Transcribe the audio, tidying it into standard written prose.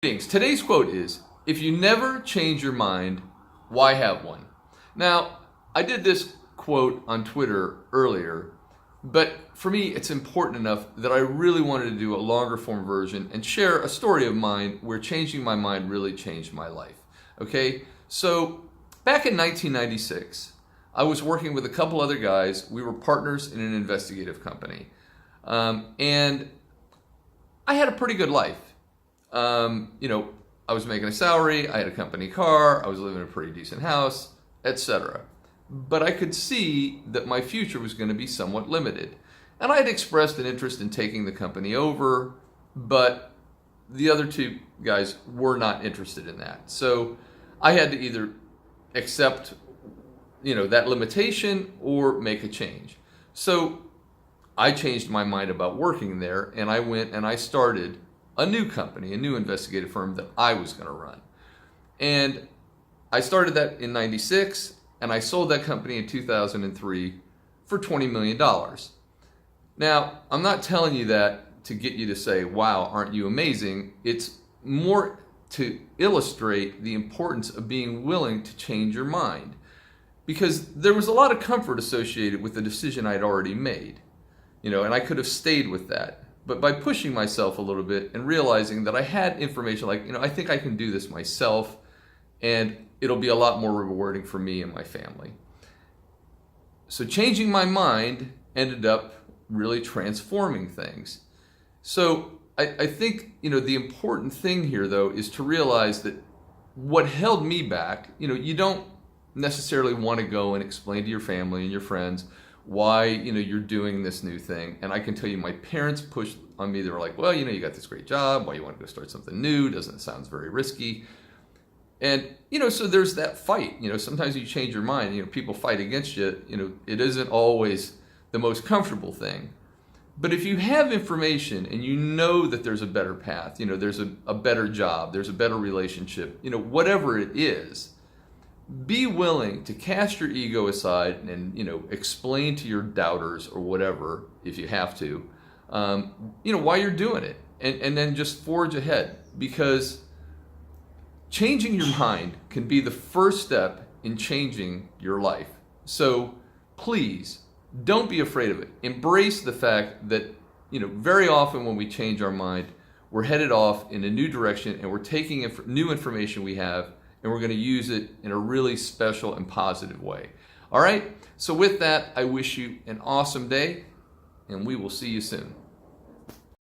Today's quote is, if you never change your mind, why have one? Now, I did this quote on Twitter earlier, but for me, it's important enough that I really wanted to do a longer form version and share a story of mine where changing my mind really changed my life. Okay, so back in 1996, I was working with a couple other guys. We were partners in an investigative company. And I had a pretty good life. I was making a salary, I had a company car, I was living in a pretty decent house, etc. But I could see that my future was going to be somewhat limited. And I had expressed an interest in taking the company over, but the other two guys were not interested in that. So I had to either accept, that limitation or make a change. So I changed my mind about working there, and I went and I started a new company, a new investigative firm that I was going to run. And I started that in 96, and I sold that company in 2003 for $20 million. Now, I'm not telling you that to get you to say, wow, aren't you amazing? It's more to illustrate the importance of being willing to change your mind. Because there was a lot of comfort associated with the decision I'd already made. And I could have stayed with that. But by pushing myself a little bit and realizing that I had information like, I think I can do this myself, and it'll be a lot more rewarding for me and my family. So changing my mind ended up really transforming things. So I think, the important thing here, though, is to realize that what held me back, you don't necessarily want to go and explain to your family and your friends why you're doing this new thing. And I can tell you, my parents pushed on me. They were like, well, you got this great job, why you want to go start something new? Doesn't it sound very risky? And so there's that fight. Sometimes you change your mind, people fight against you. It isn't always the most comfortable thing. But if you have information and you know that there's a better path, there's a better job, there's a better relationship, whatever it is, be willing to cast your ego aside and explain to your doubters or whatever, if you have to, why you're doing it, and then just forge ahead, because changing your mind can be the first step in changing your life. So please don't be afraid of it. Embrace the fact that very often when we change our mind, we're headed off in a new direction, and we're taking new information we have, and we're going to use it in a really special and positive way. All right? So with that, I wish you an awesome day, and we will see you soon.